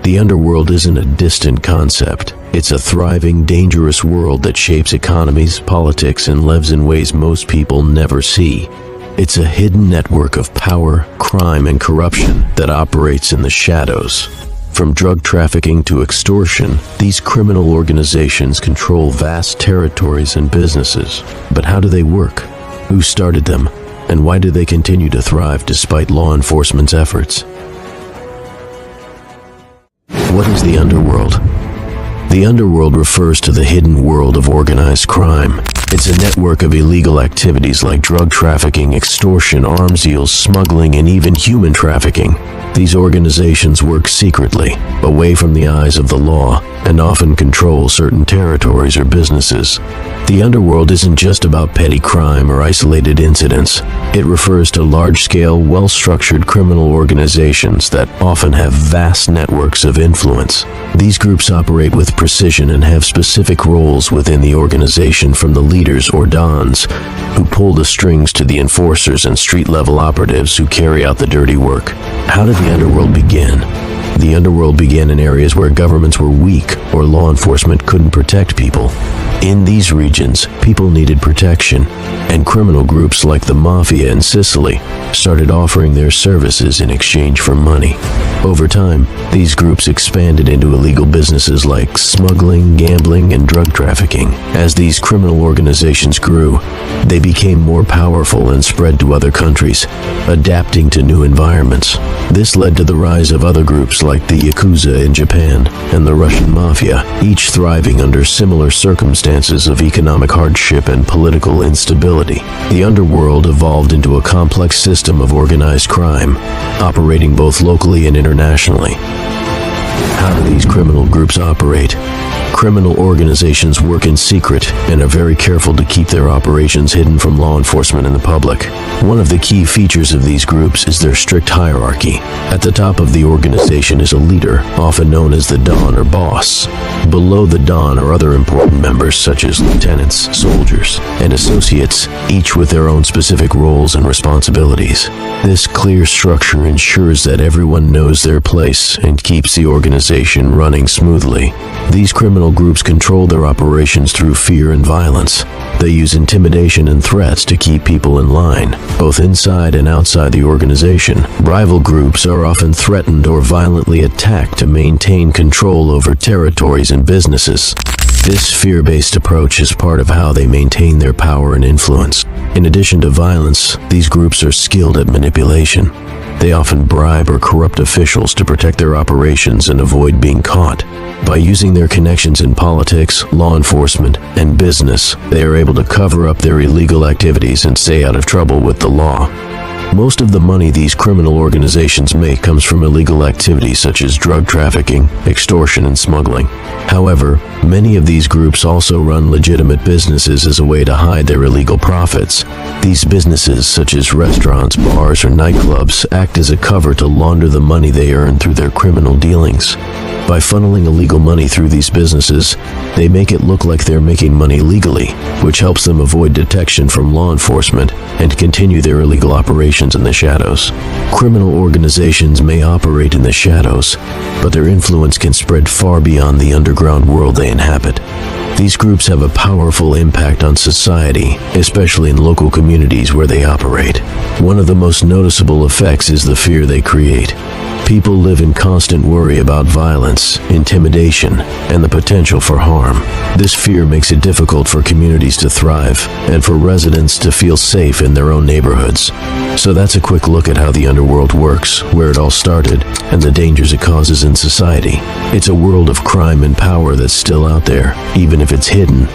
The underworld isn't a distant concept. It's a thriving, dangerous world that shapes economies, politics, and lives in ways most people never see. It's a hidden network of power, crime, and corruption that operates in the shadows. From drug trafficking to extortion, these criminal organizations control vast territories and businesses. But how do they work? Who started them? And why do they continue to thrive despite law enforcement's efforts? What is the underworld? The underworld refers to the hidden world of organized crime. It's a network of illegal activities like drug trafficking, extortion, arms deals, smuggling, and even human trafficking. These organizations work secretly, away from the eyes of the law, and often control certain territories or businesses. The underworld isn't just about petty crime or isolated incidents. It refers to large-scale, well-structured criminal organizations that often have vast networks of influence. These groups operate with precision and have specific roles within the organization, from the leaders or dons, who pull the strings, to the enforcers and street-level operatives who carry out the dirty work. How did the underworld begin? The underworld began in areas where governments were weak or law enforcement couldn't protect people. In these regions, people needed protection, and criminal groups like the Mafia in Sicily started offering their services in exchange for money. Over time, these groups expanded into illegal businesses like smuggling, gambling, and drug trafficking. As these criminal organizations grew, they became more powerful and spread to other countries, adapting to new environments. This led to the rise of other groups like the Yakuza in Japan and the Russian Mafia, each thriving under similar circumstances of economic hardship and political instability. The underworld evolved into a complex system of organized crime, operating both locally and internationally. How do these criminal groups operate? Criminal organizations work in secret and are very careful to keep their operations hidden from law enforcement and the public. One of the key features of these groups is their strict hierarchy. At the top of the organization is a leader, often known as the Don or boss. Below the Don are other important members such as lieutenants, soldiers, and associates, each with their own specific roles and responsibilities. This clear structure ensures that everyone knows their place and keeps the organization running smoothly. These criminal groups control their operations through fear and violence. They use intimidation and threats to keep people in line, both inside and outside the organization. Rival groups are often threatened or violently attacked to maintain control over territories and businesses. This fear-based approach is part of how they maintain their power and influence. In addition to violence, these groups are skilled at manipulation. They often bribe or corrupt officials to protect their operations and avoid being caught. By using their connections in politics, law enforcement, and business, they are able to cover up their illegal activities and stay out of trouble with the law. Most of the money these criminal organizations make comes from illegal activities such as drug trafficking, extortion, and smuggling. However, many of these groups also run legitimate businesses as a way to hide their illegal profits. These businesses, such as restaurants, bars, or nightclubs, act as a cover to launder the money they earn through their criminal dealings. By funneling illegal money through these businesses, they make it look like they're making money legally, which helps them avoid detection from law enforcement and continue their illegal operations in the shadows. Criminal organizations may operate in the shadows, but their influence can spread far beyond the underground world they inhabit. These groups have a powerful impact on society, especially in local communities where they operate. One of the most noticeable effects is the fear they create. People live in constant worry about violence, intimidation, and the potential for harm. This fear makes it difficult for communities to thrive and for residents to feel safe in their own neighborhoods. So that's a quick look at how the underworld works, where it all started, and the dangers it causes in society. It's a world of crime and power that's still out there, even if it's hidden.